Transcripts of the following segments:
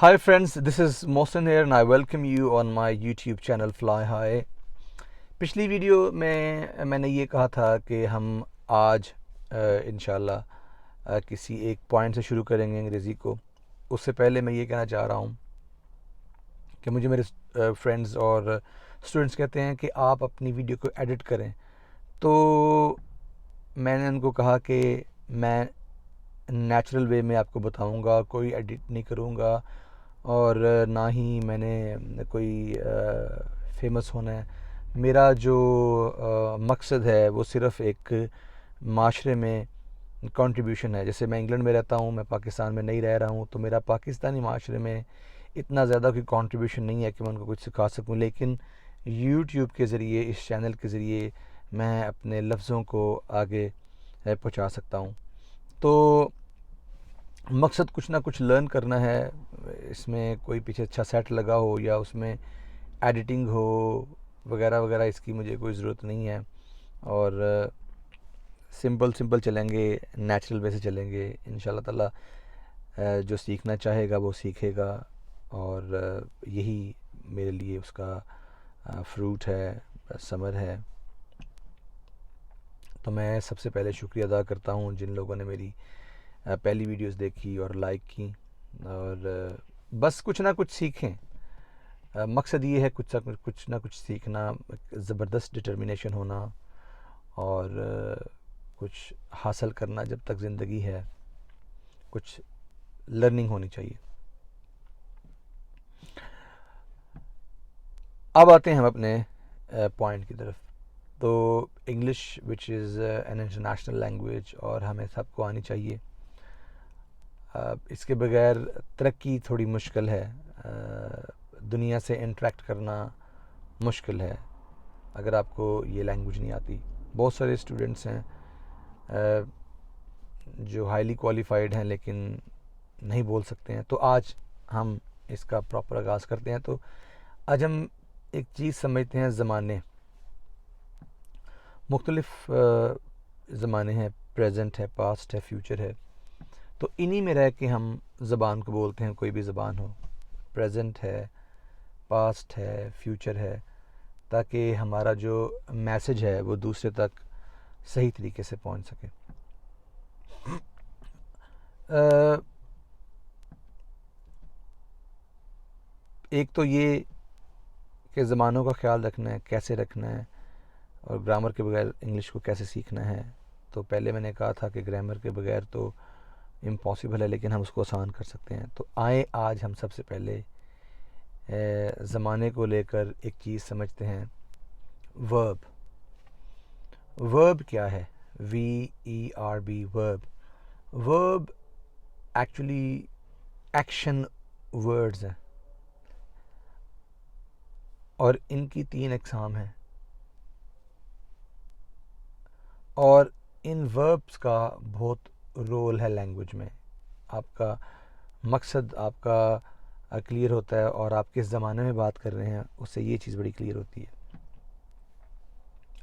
Hi friends, this is Mohsen here and I welcome you on my YouTube channel Fly High। पिछली video में मैंने ये कहा था कि हम आज इंशाल्लाह किसी एक पॉइंट से शुरू करेंगे अंग्रेज़ी को। उससे पहले मैं ये कहना चाह रहा हूँ कि मुझे मेरे फ्रेंड्स और स्टूडेंट्स कहते हैं कि आप अपनी वीडियो को एडिट करें, तो मैंने उनको कहा कि मैं नेचुरल वे में आपको बताऊंगा, कोई एडिट नहीं करूंगा और ना ही मैंने कोई फेमस होना है। मेरा जो मकसद है वो सिर्फ़ एक माशरे में कंट्रीब्यूशन है। जैसे मैं इंग्लैंड में रहता हूँ, मैं पाकिस्तान में नहीं रह रहा हूँ, तो मेरा पाकिस्तानी माशरे में इतना ज़्यादा कोई कंट्रीब्यूशन नहीं है कि मैं उनको कुछ सिखा सकूँ, लेकिन यूट्यूब के ज़रिए, इस चैनल के ज़रिए मैं अपने लफ्ज़ों को आगे पहुँचा सकता हूँ। तो मकसद कुछ ना कुछ लर्न करना है। इसमें कोई पीछे अच्छा सेट लगा हो या उसमें एडिटिंग हो वगैरह वगैरह, इसकी मुझे कोई ज़रूरत नहीं है। और सिंपल चलेंगे, नेचुरल वे से चलेंगे इंशाल्लाह ताला। जो सीखना चाहेगा वो सीखेगा और यही मेरे लिए उसका फ्रूट है, समर है। तो मैं सबसे पहले शुक्रिया अदा करता हूँ जिन लोगों ने मेरी पहली वीडियोस देखी और लाइक की, और बस कुछ ना कुछ सीखें। मकसद ये है कुछ ना कुछ सीखना, ज़बरदस्त डिटर्मिनेशन होना और कुछ हासिल करना। जब तक ज़िंदगी है कुछ लर्निंग होनी चाहिए। अब आते हैं हम अपने पॉइंट की तरफ। तो English which is an international language और हमें सबको आनी चाहिए। इसके बगैर तरक्की थोड़ी मुश्किल है, दुनिया से इंटरेक्ट करना मुश्किल है अगर आपको ये लैंग्वेज नहीं आती। बहुत सारे स्टूडेंट्स हैं जो हाईली क्वालिफाइड हैं लेकिन नहीं बोल सकते हैं। तो आज हम इसका प्रॉपर आगाज़ करते हैं। तो आज हम एक चीज़ समझते हैं, ज़माने मुख्तलिफ ज़माने हैं, प्रेजेंट है, पास्ट है, फ्यूचर है। तो इन्हीं में रह के हम ज़बान को बोलते हैं। कोई भी ज़बान हो, प्रेजेंट है, पास्ट है, फ्यूचर है, ताकि हमारा जो मैसेज है वो दूसरे तक सही तरीके से पहुंच सके। एक तो ये कि ज़बानों का ख्याल रखना है, कैसे रखना है, और ग्रामर के बगैर इंग्लिश को कैसे सीखना है। तो पहले मैंने कहा था कि ग्रामर के बगैर तो इम्पॉसिबल है, लेकिन हम उसको आसान कर सकते हैं। तो आए आज हम सबसे पहले ज़माने को लेकर एक चीज़ समझते हैं, वर्ब। वर्ब क्या है? VERB, verb. Verb actually action words हैं और इनकी 3 अक़साम हैं, और इन वर्ब्स का बहुत रोल है लैंग्वेज में। आपका मकसद आपका क्लियर होता है और आप किस ज़माने में बात कर रहे हैं उससे ये चीज़ बड़ी क्लियर होती है।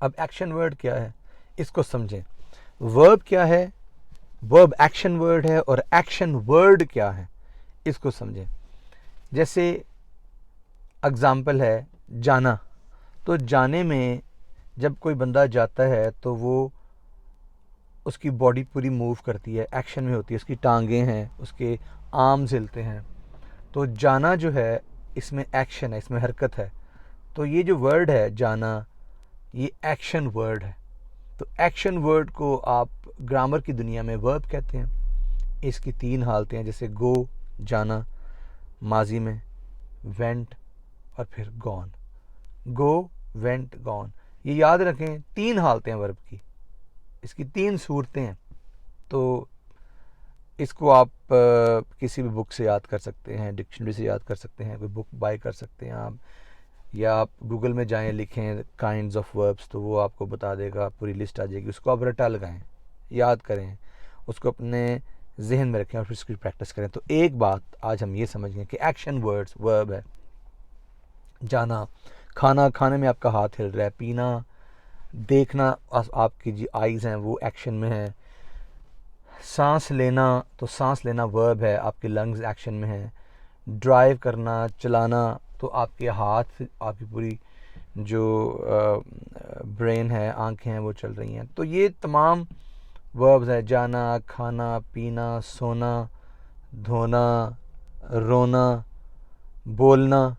अब एक्शन वर्ड क्या है, इसको समझें। वर्ब क्या है, वर्ब एक्शन वर्ड है, और एक्शन वर्ड क्या है इसको समझें। जैसे एग्ज़ाम्पल है जाना। तो जाने में जब कोई बंदा जाता है तो वो उसकी बॉडी पूरी मूव करती है, एक्शन में होती है, उसकी टांगें हैं, उसके आर्म्स हिलते हैं। तो जाना जो है इसमें एक्शन है, इसमें हरकत है। तो ये जो वर्ड है जाना, ये एक्शन वर्ड है। तो एक्शन वर्ड को आप ग्रामर की दुनिया में वर्ब कहते हैं। इसकी 3 हालतें हैं, जैसे गो जाना माजी में, वेंट और फिर गॉन। गो, वेंट, गॉन, ये याद रखें, 3 हालतें हैं वर्ब की, इसकी 3 सूरतें हैं। तो इसको आप किसी भी बुक से याद कर सकते हैं, डिक्शनरी से याद कर सकते हैं, कोई बुक बाय कर सकते हैं आप, या आप गूगल में जाएं, लिखें काइंड्स ऑफ वर्ब्स, तो वो आपको बता देगा, पूरी लिस्ट आ जाएगी। उसको आप रटा लगाएं, याद करें, उसको अपने जहन में रखें और फिर उसकी प्रैक्टिस करें। तो एक बात आज हम ये समझें कि एक्शन वर्ड्स वर्ब है। जाना, खाना, खाने में आपका हाथ हिल रहा है। पीना, देखना, आपकी जो आइज़ हैं वो एक्शन में है। सांस लेना, तो सांस लेना वर्ब है, आपके लंग्स एक्शन में हैं। ड्राइव करना, चलाना, तो आपके हाथ, आपकी पूरी जो ब्रेन है, आंखें हैं, वो चल रही हैं। तो ये तमाम वर्ब्स हैं, जाना, खाना, पीना, सोना, धोना, रोना, बोलना,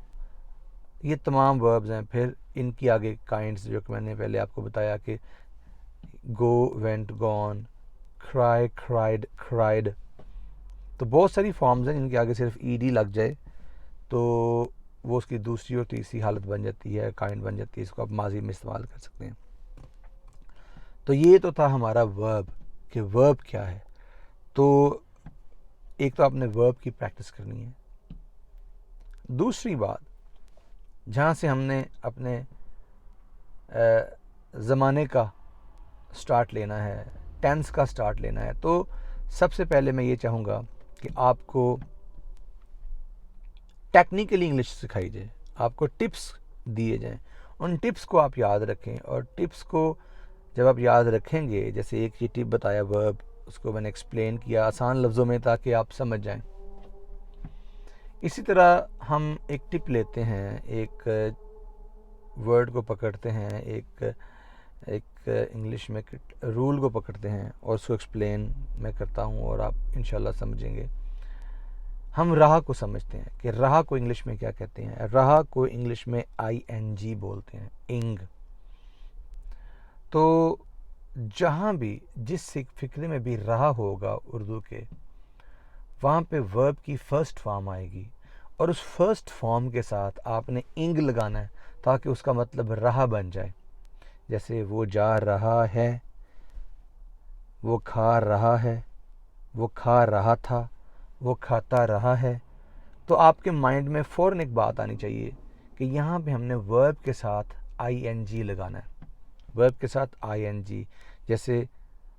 ये तमाम वर्ब्स हैं। फिर इनकी आगे काइंड्स जो कि मैंने पहले आपको बताया कि go, went, gone, cry, cried, cried, तो बहुत सारी फॉर्म्स हैं जिनके आगे सिर्फ ईडी लग जाए तो वो उसकी दूसरी और तीसरी हालत बन जाती है, काइंड बन जाती है। इसको आप माजी में इस्तेमाल कर सकते हैं। तो ये तो था हमारा वर्ब कि वर्ब क्या है। तो एक तो आपने वर्ब की प्रैक्टिस करनी है। दूसरी बात, जहाँ से हमने अपने ज़माने का स्टार्ट लेना है, टेंस का स्टार्ट लेना है, तो सबसे पहले मैं ये चाहूँगा कि आपको टेक्निकली इंग्लिश सिखाई जाए, आपको टिप्स दिए जाएं। उन टिप्स को आप याद रखें, और टिप्स को जब आप याद रखेंगे, जैसे एक ये टिप बताया वर्ब, उसको मैंने एक्सप्लेन किया आसान लफ्ज़ों में ताकि आप समझ जाएं। इसी तरह हम एक टिप लेते हैं, एक वर्ड को पकड़ते हैं, एक इंग्लिश में रूल को पकड़ते हैं और उसको एक्सप्लेन मैं करता हूँ और आप इंशाल्लाह समझेंगे। हम राह को समझते हैं कि राह को इंग्लिश में क्या कहते हैं। राह को इंग्लिश में ING बोलते हैं, इंग। तो जहाँ भी, जिस फिक्रे में भी राह होगा उर्दू के, वहाँ पे वर्ब की फर्स्ट फॉर्म आएगी और उस फर्स्ट फॉर्म के साथ आपने इंग लगाना है ताकि उसका मतलब राह बन जाए। जैसे वो जा रहा है, वो खा रहा है, वो खा रहा था, वो खाता रहा है। तो आपके माइंड में फ़ौरन एक बात आनी चाहिए कि यहाँ पे हमने वर्ब के साथ ING लगाना है, वर्ब के साथ ING। जैसे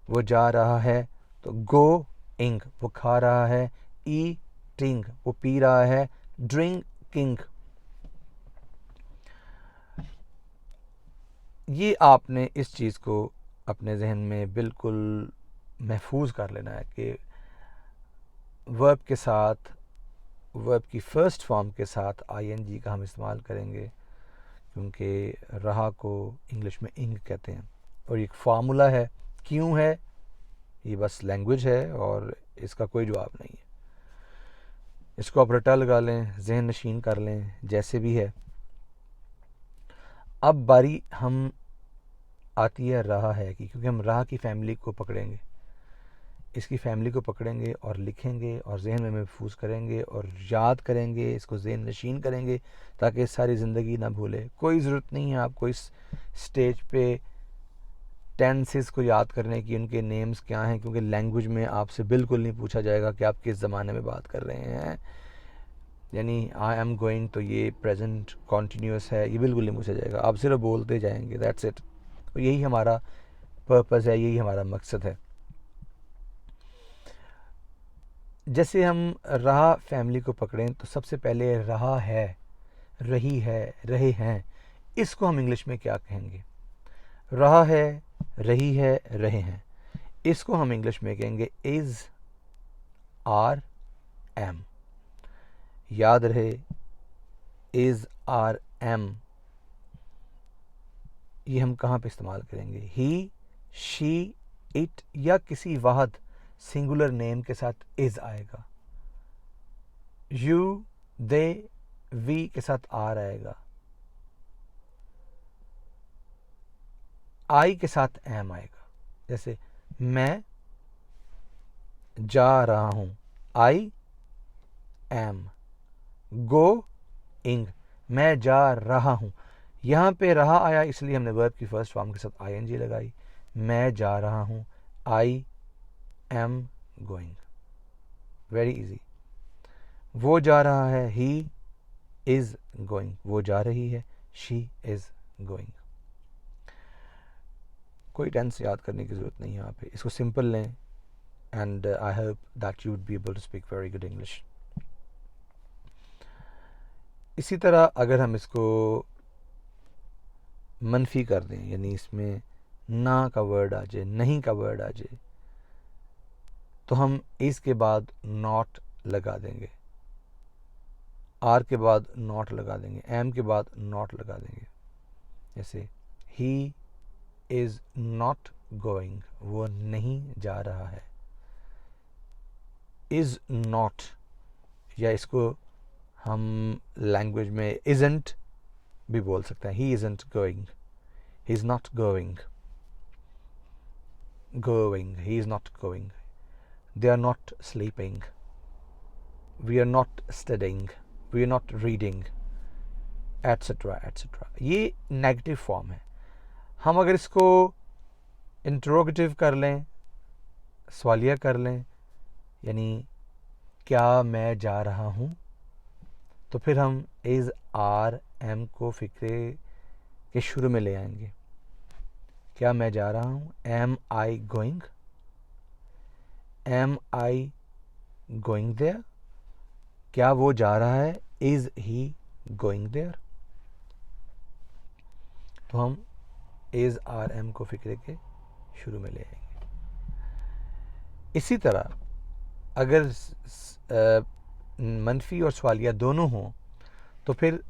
वो जा रहा है तो गो इंग, वो खा रहा है, ईटिंग, वो पी रहा है, ड्रिंकिंग। ये आपने इस चीज़ को अपने जहन में बिल्कुल महफूज कर लेना है कि वर्ब के साथ, वर्ब की फ़र्स्ट फॉर्म के साथ ING का हम इस्तेमाल करेंगे, क्योंकि राह को इंग्लिश में इंग कहते हैं। और एक फार्मूला है, क्यों है, ये बस लैंग्वेज है और इसका कोई जवाब नहीं है। इसको आप रटा लगा लें, जहन नशीन कर लें, जैसे भी है। अब बारी हम आती है राह है की, क्योंकि हम राह की फैमिली को पकड़ेंगे, इसकी फैमिली को पकड़ेंगे और लिखेंगे और जहन में महफूज करेंगे और याद करेंगे, इसको जहन नशीन करेंगे ताकि सारी ज़िंदगी ना भूले। कोई ज़रूरत नहीं है आपको इस स्टेज पे टेंसेस को याद करने की, उनके नेम्स क्या हैं, क्योंकि लैंग्वेज में आपसे बिल्कुल नहीं पूछा जाएगा कि आप किस ज़माने में बात कर रहे हैं। यानी आई एम गोइंग, तो ये प्रेजेंट कॉन्टीन्यूस है, ये बिल्कुल नहीं पूछा जाएगा, आप सिर्फ बोलते जाएंगे, दैट्स इट। तो यही हमारा पर्पज़ है, यही हमारा मकसद है। जैसे हम राह फैमिली को पकड़ें तो सबसे पहले रहा है, रही है, रहे हैं, इसको हम इंग्लिश में क्या कहेंगे। रहा है, रही है, रहे हैं, इसको हम इंग्लिश में कहेंगे इज़, आर, एम। याद रहे, इज़, आर, एम, ये हम कहाँ पे इस्तेमाल करेंगे। ही, शी, इट या किसी वाहद सिंगुलर नेम के साथ इज़ आएगा। यू, दे, वी के साथ आर आएगा। आई के साथ एम आएगा। जैसे मैं जा रहा हूं, आई एम। गो इंग, मैं जा रहा हूं। यहां पे रहा आया इसलिए हमने वर्ब की फर्स्ट फॉर्म के साथ ING लगाई। मैं जा रहा हूं, I am going. Very easy. वो जा रहा है, ही इज गोइंग, वो जा रही है, शी इज गोइंग। कोई टेंस याद करने की ज़रूरत नहीं है यहाँ पे, इसको सिंपल लें and I hope that you would be able to speak very good English. इसी तरह अगर हम इसको मनफी कर दें, यानी इसमें ना का वर्ड आ जाए, नहीं का वर्ड आ जाए, तो हम इसके बाद नॉट लगा देंगे। आर के बाद नॉट लगा देंगे, एम के बाद नॉट लगा देंगे। जैसे ही इज़ नॉट गोइंग, वो नहीं जा रहा है। इज़ नॉट, या इसको हम लैंग्वेज में इज़ंट भी बोल सकते हैं। He isn't going, he is not going, going, he is not going. They are not sleeping, we are not studying, we are not reading, etcetera etcetera. ये नेगेटिव फॉर्म है। हम अगर इसको इंट्रोगेटिव कर लें, सवालिया कर लें, यानी क्या मैं जा रहा हूँ, तो फिर हम इज़ आर एम को फिक्रे के शुरू में ले आएंगे। क्या मैं जा रहा हूँ? Am I going, am I going there. क्या वो जा रहा है? Is he going there. तो हम इज़ आर एम को फिक्रे के शुरू में ले आएंगे। इसी तरह अगर मनफी और सवालिया दोनों हों तो फिर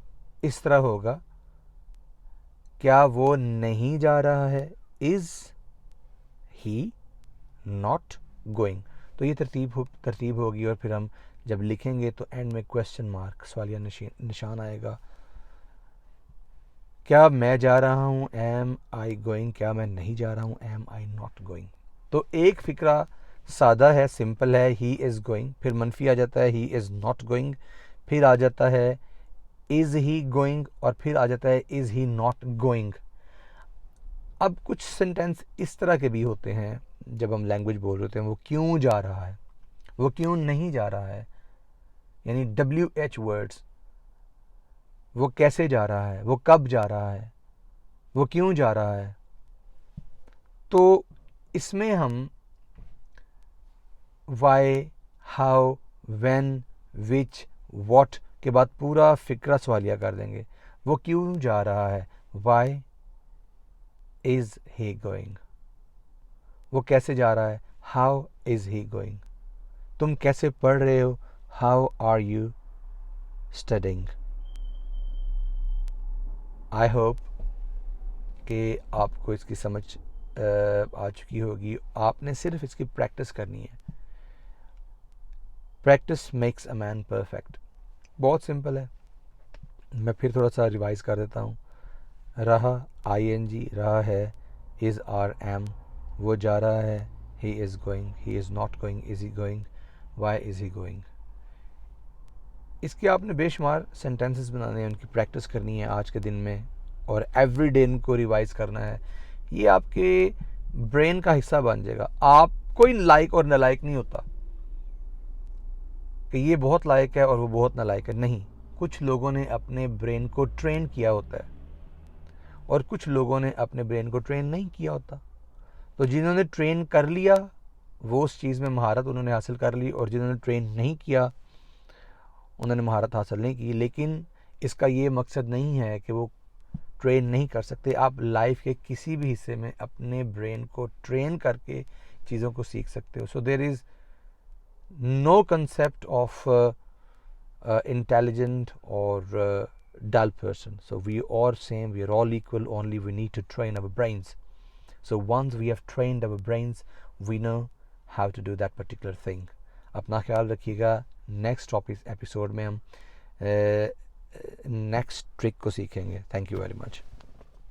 इस तरह होगा, क्या वो नहीं जा रहा है? Is he not going. तो ये तरतीब होगी, और फिर हम जब लिखेंगे तो एंड में क्वेश्चन मार्क, सवालिया निशान आएगा। क्या मैं जा रहा हूँ? Am I going. क्या मैं नहीं जा रहा हूँ? Am I not going. तो एक फ़िक्रा सादा है, सिंपल है, ही इज़ गोइंग, फिर मनफी आ जाता है ही इज़ नॉट गोइंग, फिर आ जाता है इज़ ही गोइंग, और फिर आ जाता है इज़ ही नॉट गोइंग। अब कुछ सेंटेंस इस तरह के भी होते हैं जब हम लैंग्वेज बोल रहे होते हैं, वो क्यों जा रहा है, वो क्यों नहीं जा रहा है, यानी WH वर्ड्स। वो कैसे जा रहा है, वो कब जा रहा है, वो क्यों जा रहा है। तो इसमें हम why, how, when, which, what के बाद पूरा फिक्रा सवालिया कर देंगे। वो क्यों जा रहा है? Why is he going. वो कैसे जा रहा है? How is he going. तुम कैसे पढ़ रहे हो? How are you studying. I hope कि आपको इसकी समझ आ चुकी होगी। आपने सिर्फ इसकी प्रैक्टिस करनी है। Practice makes a man perfect. बहुत सिंपल है। मैं फिर थोड़ा सा रिवाइज कर देता हूँ। रहा, ING, रहा है, इज़ आर एम, वो जा रहा है, he is going, he is not going, is he going, why is he going. इसके आपने बेशुमार सेंटेंसेस बनाने हैं, उनकी प्रैक्टिस करनी है आज के दिन में, और एवरी डे इनको रिवाइज करना है। ये आपके ब्रेन का हिस्सा बन जाएगा। आप कोई लायक और नालायक नहीं होता कि ये बहुत लायक है और वो बहुत नालायक है, नहीं। कुछ लोगों ने अपने ब्रेन को ट्रेन किया होता है और कुछ लोगों ने अपने ब्रेन को ट्रेन नहीं किया होता। तो जिन्होंने ट्रेन कर लिया वो उस चीज़ में महारत उन्होंने हासिल कर ली, और जिन्होंने ट्रेन नहीं किया उन्होंने महारत हासिल नहीं की। लेकिन इसका ये मकसद नहीं है कि वो ट्रेन नहीं कर सकते। आप लाइफ के किसी भी हिस्से में अपने ब्रेन को ट्रेन करके चीज़ों को सीख सकते हो। So there is no concept of intelligent or dull person. So we are same, we are all equal, only we need to train our brains. So once we have trained our brains, we know how to do that particular thing. अपना ख्याल रखिएगा। Next topic episode में हम next trick को सीखेंगे। Thank you very much.